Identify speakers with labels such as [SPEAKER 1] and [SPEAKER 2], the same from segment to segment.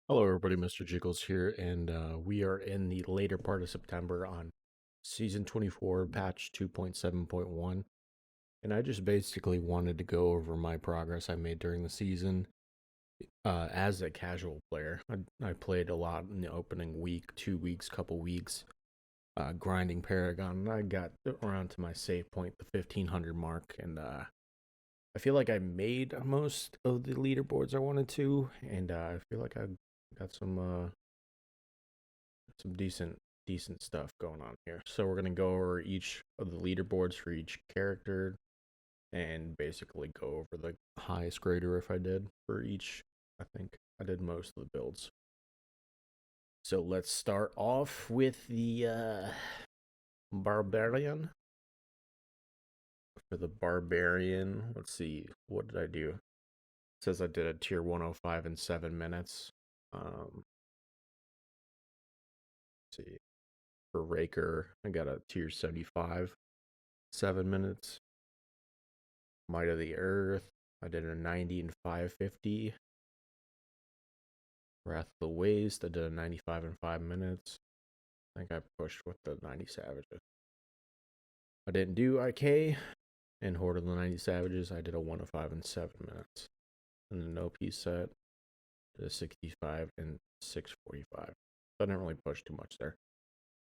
[SPEAKER 1] Hello, everybody. Mr. Jiggles here, and we are in the later part of September on Season 24, Patch 2.7.1. And I just basically wanted to go over my progress I made during the season as a casual player. I played a lot in the opening week, 2 weeks, couple weeks, grinding Paragon, and I got around to my save point, the 1500 mark, and I feel like I made most of the leaderboards I wanted to, and I feel like I got some decent stuff going on here. So we're gonna go over each of the leaderboards for each character and basically go over the highest grader if I did for each. I think I did most of the builds. So let's start off with the Barbarian. For the Barbarian, let's see, what did I do? It says I did a tier 105 in 7 minutes. Let's see. For Raker, I got a tier 75, 7 minutes. Might of the Earth, I did a 90 and 550. Wrath of the Waste, I did a 95 in 5 minutes. I think I pushed with the 90 Savages. I didn't do IK, and Horde of the 90 Savages, I did a 105 in 7 minutes. And the no piece set, did a 65 and 645. So I didn't really push too much there.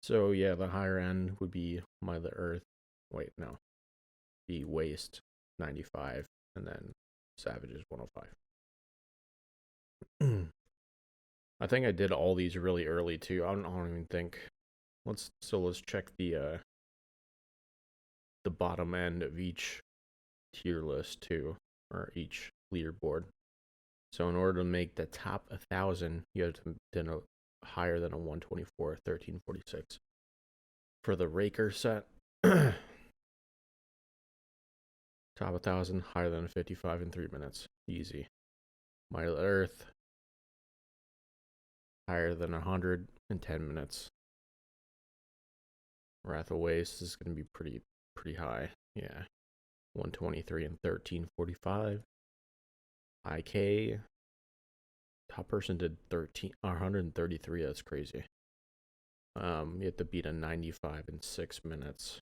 [SPEAKER 1] So yeah, the higher end would be Might of the Earth. Wait, no. Be Waste 95, and then Savages 105. I think I did all these really early too. I don't even think. Let's check the bottom end of each tier list too, or each leaderboard. So in order to make the top 1,000, you have to do higher than a 124, 1346. For the Raker set, top 1,000 higher than 55 in 3 minutes, easy. Might of the Earth, higher than 100 in 10 minutes. Wrath of Waste is going to be pretty high. Yeah. 123 and 1345. IK. Top person did 133. That's crazy. You have to beat a 95 in 6 minutes.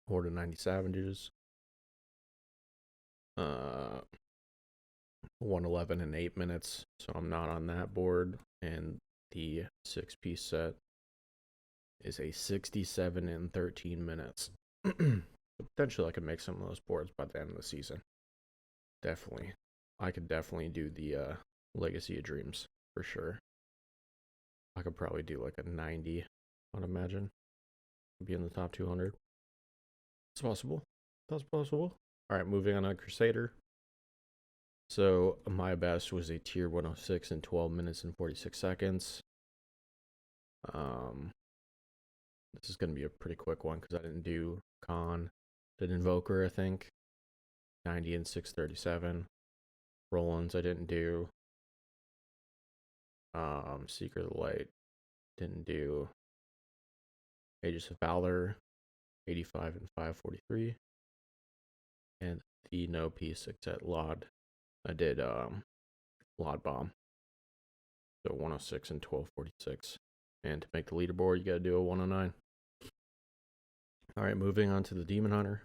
[SPEAKER 1] Horde of 90 Savages. 111 in 8 minutes. So I'm not on that board. And the 6-piece set is a 67 in 13 minutes. Potentially I could make some of those boards by the end of the season. Definitely. I could definitely do the Legacy of Dreams for sure. I could probably do like a 90, I'd imagine. Be in the top 200. It's possible. That's possible. Alright, moving on to Crusader. So my best was a tier 106 in 12 minutes and 46 seconds. This is going to be a pretty quick one because I didn't do Con. Did Invoker, I think. 90 and 637. Rollins I didn't do. Seeker of the Light didn't do. Aegis of Valor 85 and 543. And the no piece except Laud. I did Laud Bomb. So 106 and 1246. And to make the leaderboard, you gotta do a 109. Alright, moving on to the Demon Hunter.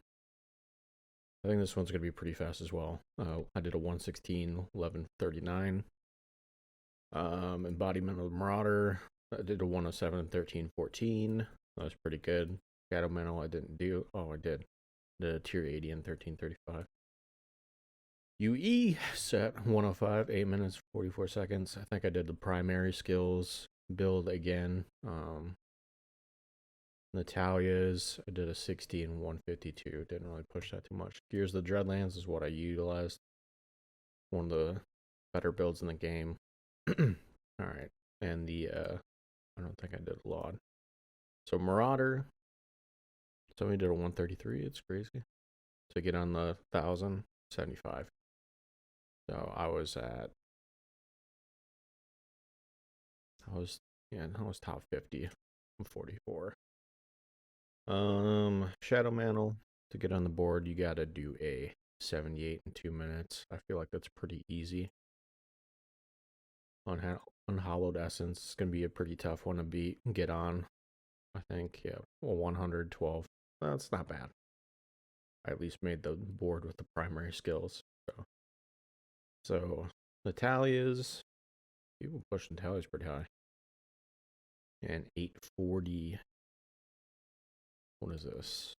[SPEAKER 1] I think this one's going to be pretty fast as well. I did a 116, 1139. Embodiment of the Marauder. I did a 107, 1314. That was pretty good. Shadow Mental I didn't do. Oh, I did. The tier 80 and 1335. UE set 105, 8 minutes, 44 seconds. I think I did the primary skills build again. Natalia's, I did a 60 and 152. Didn't really push that too much. Gears of the Dreadlands is what I utilized. One of the better builds in the game. Alright. And the, I don't think I did a lot. So Marauder. Somebody did a 133. It's crazy. To get on the 1,075. So I was top 50. I'm 44. Shadow Mantle. To get on the board, you gotta do a 78 in 2 minutes. I feel like that's pretty easy. Unhallowed Essence is going to be a pretty tough one to get on. I think, yeah. Well, 112. That's not bad. I at least made the board with the primary skills. So Natalia's, people push Natalia's pretty high. And 840. What is this?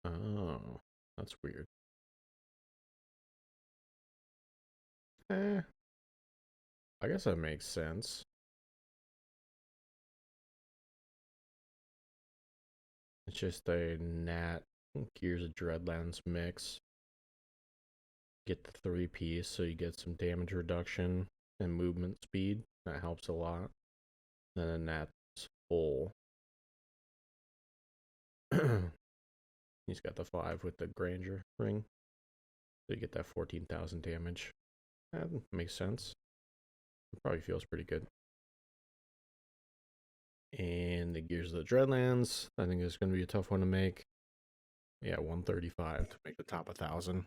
[SPEAKER 1] Oh, that's weird. I guess that makes sense. It's just a Nat Gears of Dreadlands mix. Get the 3-piece so you get some damage reduction and movement speed. That helps a lot. Then a Nat's full. He's got the 5 with the Granger ring. So you get that 14,000 damage. That makes sense. It probably feels pretty good. And the Gears of the Dreadlands, I think it's going to be a tough one to make. Yeah, 135 to make the top 1,000.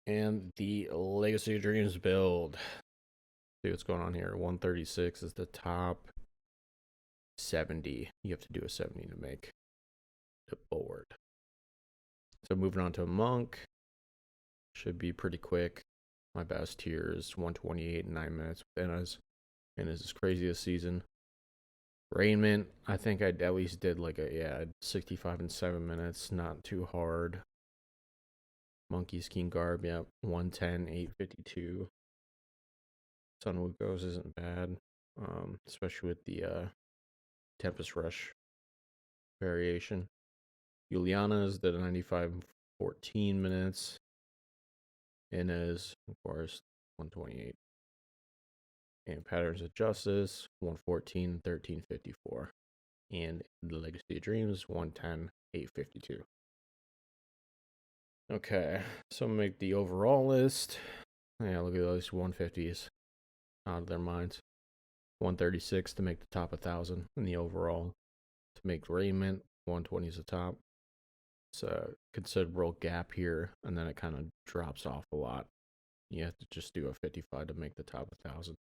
[SPEAKER 1] And the Legacy of Dreams build. See what's going on here. 136 is the top. 70. You have to do a 70 to make the board. So moving on to a monk. Should be pretty quick. My best here is 128 in 9 minutes with Inna's. Inna's craziest season. Raiment, I think I at least did like 65 in 7 minutes. Not too hard. Monkey's King Garb, yeah, 110, 852. Sun Wukos isn't bad, especially with the Tempest Rush variation. Juliana's did 95 14 minutes. Inna's, of course, 128. And Patterns of Justice, 114, 1354. And the Legacy of Dreams, 110, 852. Okay, so make the overall list. Yeah, look at those 150s out of their minds. 136 to make the top 1,000 in the overall. To make Raiment, 120 is the top. It's a considerable gap here, and then it kind of drops off a lot. You have to just do a 55 to make the top 1,000.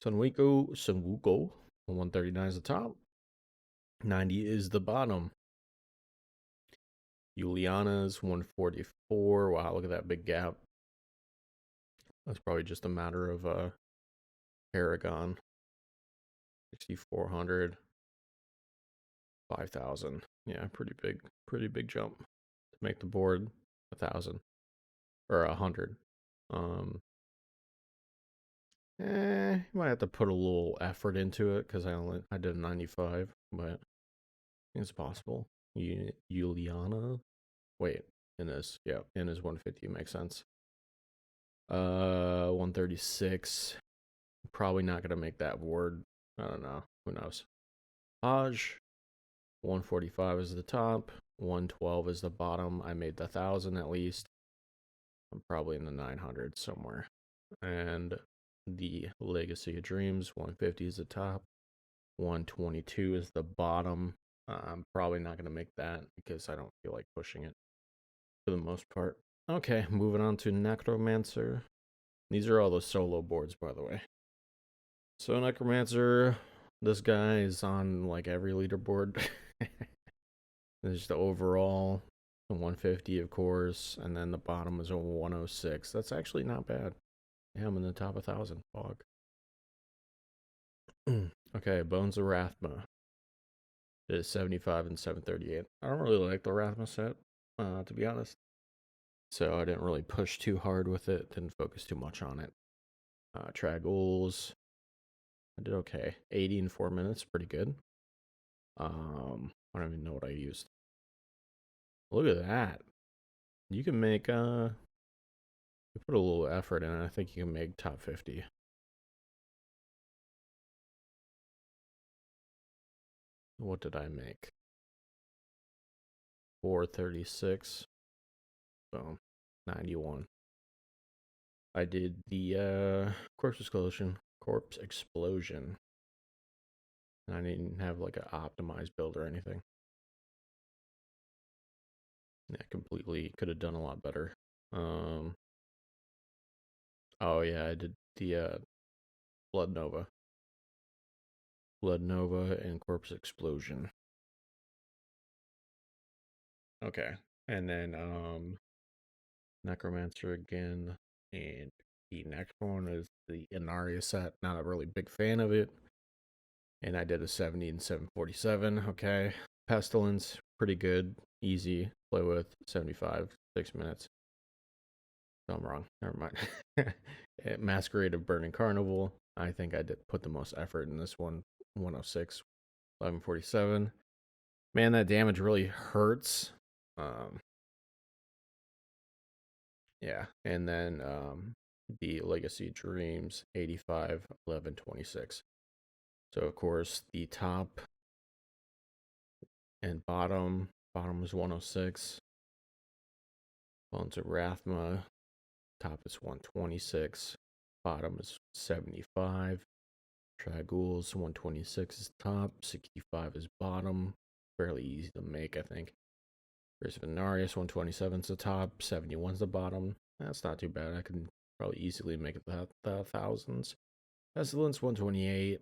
[SPEAKER 1] Sun Wukong, 139 is the top. 90 is the bottom. Juliana's 144. Wow, look at that big gap. That's probably just a matter of Paragon. 6,400. 5,000. Yeah, pretty big jump to make the board 1,000 or 100. You might have to put a little effort into it because I did a 95, but it's possible. Juliana, wait, Inna's 150 makes sense. 136, probably not gonna make that board. I don't know. Who knows? Hajj, 145 is the top. 112 is the bottom. I made the 1,000 at least. I'm probably in the 900 somewhere. And the Legacy of Dreams, 150 is the top. 122 is the bottom. I'm probably not going to make that because I don't feel like pushing it for the most part. Okay, moving on to Necromancer. These are all the solo boards, by the way. So Necromancer, this guy is on like every leaderboard. There's the overall, the 150, of course, and then the bottom is a 106. That's actually not bad. Yeah, I'm in the top 1,000. Fog. Okay, Bones of Rathma. It is 75 and 738. I don't really like the Rathma set, to be honest. So I didn't really push too hard with it. Didn't focus too much on it. Tragols. I did okay. 80 in 4 minutes. Pretty good. I don't even know what I used. Look at that. You can make, you put a little effort in it. I think you can make top 50. What did I make? 436. Boom. 91. I did the corpse explosion. I didn't have like an optimized build or anything. Yeah, completely could have done a lot better. Oh yeah, I did the Blood Nova. Blood Nova and Corpse Explosion. Okay. And then Necromancer again. And the next one is the Inaria set. Not a really big fan of it. And I did a 70 and 747. Okay. Pestilence, pretty good. Easy. Play with 75, 6 minutes. No, I'm wrong. Never mind. Masquerade of Burning Carnival. I think I did put the most effort in this one. 106, 1147. Man, that damage really hurts. Um, yeah. And then the Legacy Dreams 85, 1126. So, of course, the top and bottom is 106. Bones of Rathma, top is 126. Bottom is 75. Tragouls, 126 is top, 65 is bottom. Fairly easy to make, I think. Race of Inarius, 127 is the top, 71 is the bottom. That's not too bad. I can probably easily make it the thousands. Pestilence, 128.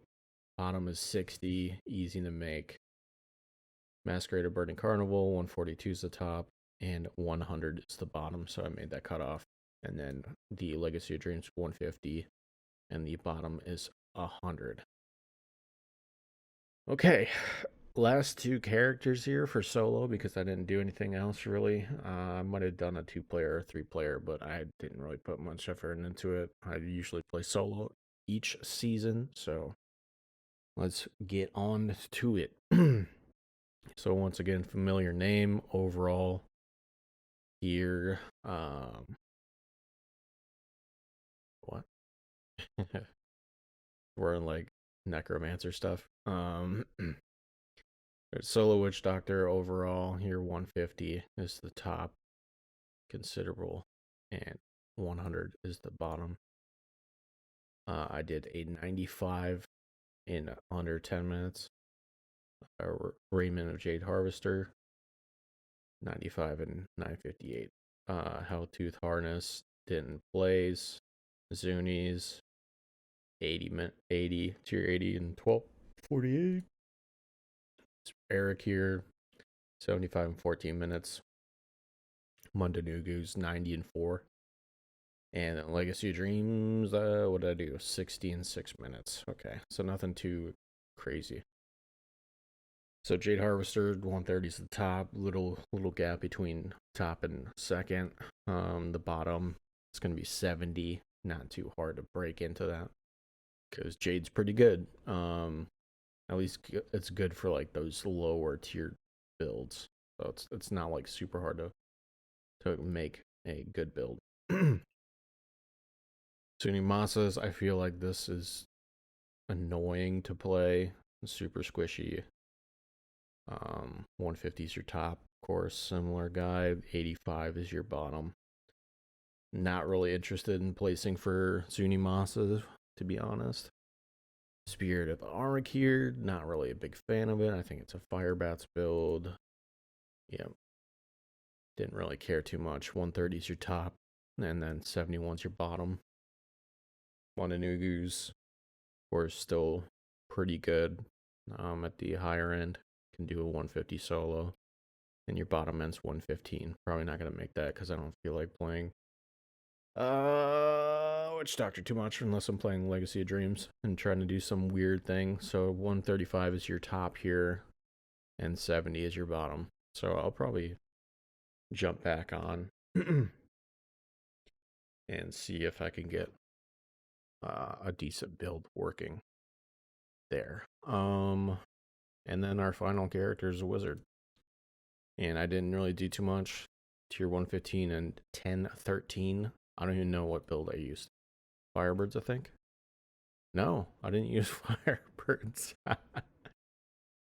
[SPEAKER 1] Bottom is 60, easy to make. Masquerade of Burning Carnival, 142 is the top, and 100 is the bottom, so I made that cutoff. And then the Legacy of Dreams, 150, and the bottom is 100. Okay, last two characters here for solo because I didn't do anything else really. I might have done a 2-player or 3-player, but I didn't really put much effort into it. I usually play solo each season, so let's get on to it. So once again, familiar name overall here. What? We're in like Necromancer stuff. Solo Witch Doctor overall here, 150 is the top, considerable, and 100 is the bottom. I did a 95 in under 10 minutes. Raymond of Jade Harvester, 95 and 958. Helltooth Harness didn't blaze. Zunies, 80 tier 80 and 1248. Eric here, 75 and 14 minutes. Mundanugu's 90 and 4. And Legacy of Dreams, what did I do? 60 and 6 minutes. Okay, so nothing too crazy. So Jade Harvester, 130 is the top. Little gap between top and second. The bottom is going to be 70. Not too hard to break into that because Jade's pretty good. At least it's good for like those lower tier builds. So it's not like super hard to make a good build. Masas, I feel like this is annoying to play. Super squishy. 150 is your top, of course. Similar guy. 85 is your bottom. Not really interested in placing for Masas, to be honest. Spirit of Arik here. Not really a big fan of it. I think it's a Firebats build. Yeah. Didn't really care too much. 130 is your top. And then 71 is your bottom. Mononugu's, of course, still pretty good at the higher end. Can do a 150 solo. And your bottom end's 115. Probably not going to make that because I don't feel like playing Witch Doctor too much unless I'm playing Legacy of Dreams and trying to do some weird thing. So 135 is your top here. And 70 is your bottom. So I'll probably jump back on and see if I can get a decent build working there. And then our final character is a wizard. And I didn't really do too much. Tier 115 and 1013. I don't even know what build I used. Firebirds, I think. No, I didn't use Firebirds.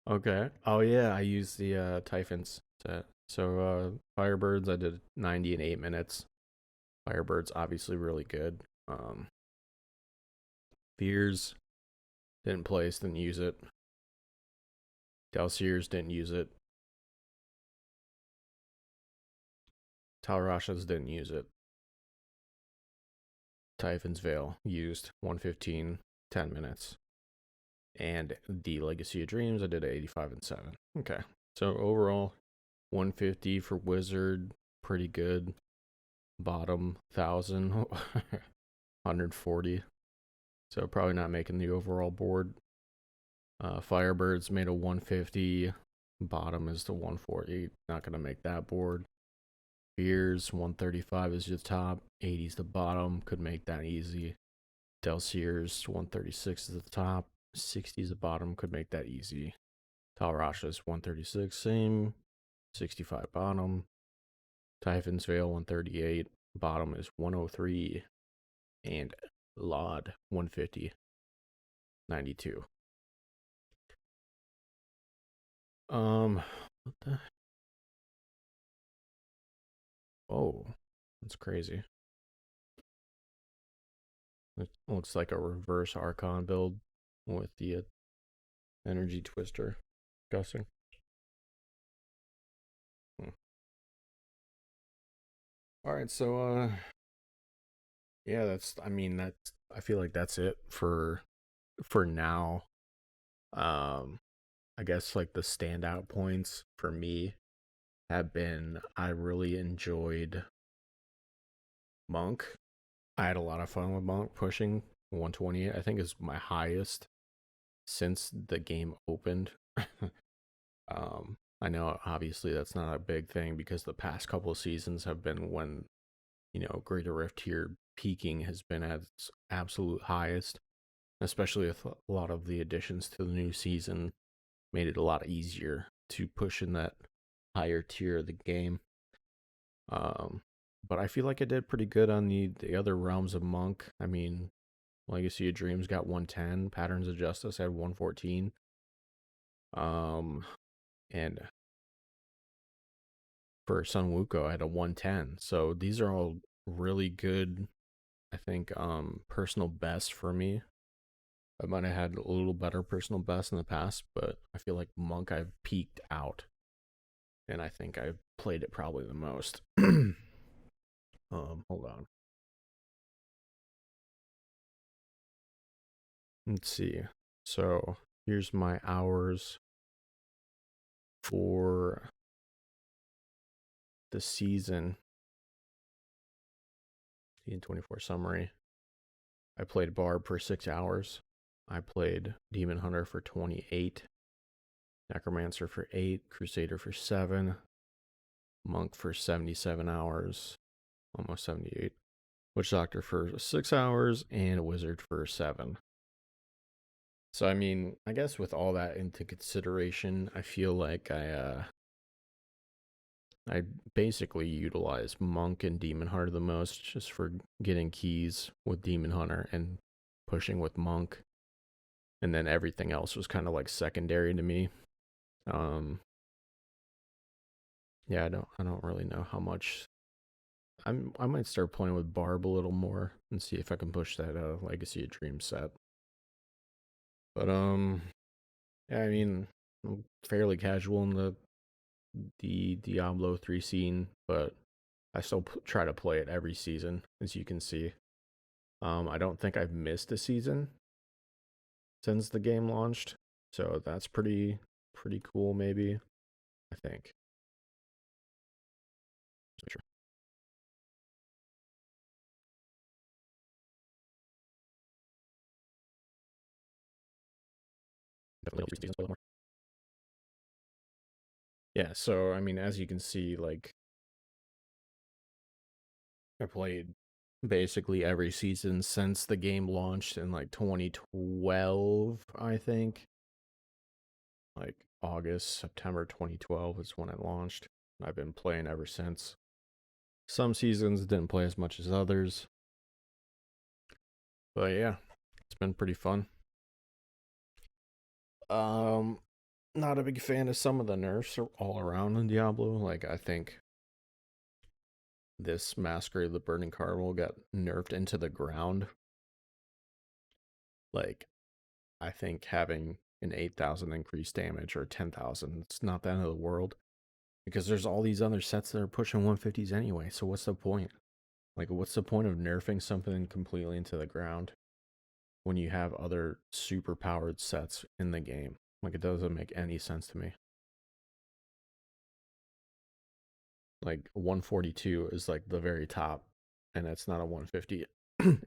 [SPEAKER 1] Okay. Oh yeah, I used the Typhons set. So Firebirds, I did 90 in 8 minutes. Firebirds, obviously really good. Fears, didn't place, didn't use it. Dalseers, didn't use it. Talrashas didn't use it. Typhon's Veil used 115, 10 minutes. And the Legacy of Dreams, I did 85 and 7. Okay. So overall, 150 for Wizard, pretty good. Bottom 1,000, 140. So probably not making the overall board. Firebirds made a 150. Bottom is the 140. Not going to make that board. Fears, 135 is the top. 80 is the bottom. Could make that easy. Delseers, 136 is the top. 60 is the bottom. Could make that easy. Talrashas, 136, same. 65 bottom. Typhon's Veil, 138. Bottom is 103. And Laud, 150. 92. What the? Oh, that's crazy. It looks like a reverse Archon build with the energy twister. Guessing. All right, so yeah, I feel like that's it for now. I guess like the standout points for me have been I really enjoyed Monk. I had a lot of fun with Monk pushing 120. I think is my highest since the game opened. I know obviously that's not a big thing because the past couple of seasons have been when, Greater Rift Tier peaking has been at its absolute highest, especially with a lot of the additions to the new season made it a lot easier to push in that higher tier of the game. But I feel like I did pretty good on the other realms of Monk. I mean, Legacy of Dreams got 110, Patterns of Justice had 114. And for Sun Wukong, I had a 110. So these are all really good, I think, personal best for me. I might have had a little better personal best in the past, but I feel like Monk I've peaked out. And I think I played it probably the most. Hold on. Let's see. So here's my hours for the season 24 summary. I played Barb for 6 hours. I played Demon Hunter for 28. Necromancer for 8. Crusader for 7. Monk for 77 hours. Almost 78. Witch Doctor for 6 hours. And Wizard for 7. So, I mean, I guess with all that into consideration, I feel like I basically utilize Monk and Demon Hunter the most just for getting keys with Demon Hunter and pushing with Monk. And then everything else was kind of like secondary to me. Yeah, I don't really know how much. I might start playing with Barb a little more and see if I can push that Legacy of Dreams set. But yeah, I mean, I'm fairly casual in the Diablo 3 scene, but I still try to play it every season, as you can see. I don't think I've missed a season since the game launched, so that's pretty cool. Maybe I think. Sure. Definitely seasons play more. Yeah, so I mean, as you can see, like I played basically every season since the game launched in like 2012, I think. Like August, September 2012 is when it launched. I've been playing ever since. Some seasons didn't play as much as others. But yeah, it's been pretty fun. Um Not a big fan of some of the nerfs all around in Diablo. Like I think this Masquerade of the Burning Carnival got nerfed into the ground. Like I think having an 8,000 increased damage or 10,000, it's not the end of the world. Because there's all these other sets that are pushing 150s anyway. So what's the point? Like, what's the point of nerfing something completely into the ground when you have other super powered sets in the game? Like, it doesn't make any sense to me. Like, 142 is like the very top, and it's not a 150.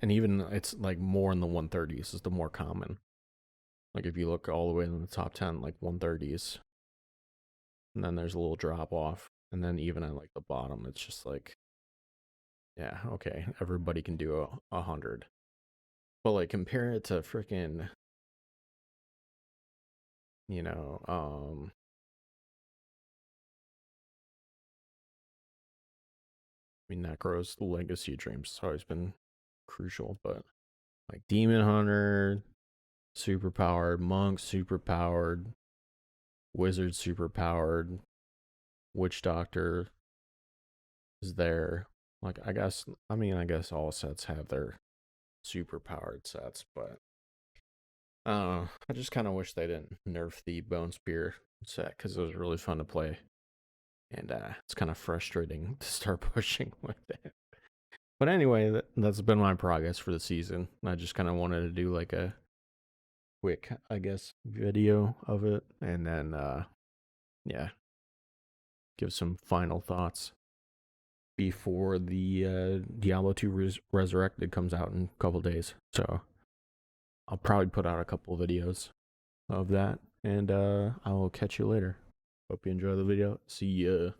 [SPEAKER 1] And even it's like more in the 130s is the more common. Like, if you look all the way in the top 10, like 130s, and then there's a little drop off, and then even at like the bottom, it's just like, yeah, okay, everybody can do a 100. But like compare it to freaking, you know, I mean, Necro's legacy dreams has always been crucial, but like Demon Hunter, super powered, Monk, super powered, Wizard, super powered, Witch Doctor is there. Like, I guess all sets have their super powered sets, but I just kind of wish they didn't nerf the Bone Spear set because it was really fun to play. And it's kind of frustrating to start pushing with it. But anyway, that's been my progress for the season. I just kind of wanted to do like a quick, I guess, video of it, and then yeah, give some final thoughts before the Diablo 2 Resurrected comes out in a couple days. So I'll probably put out a couple videos of that, and I will catch you later. Hope you enjoy the video. See ya.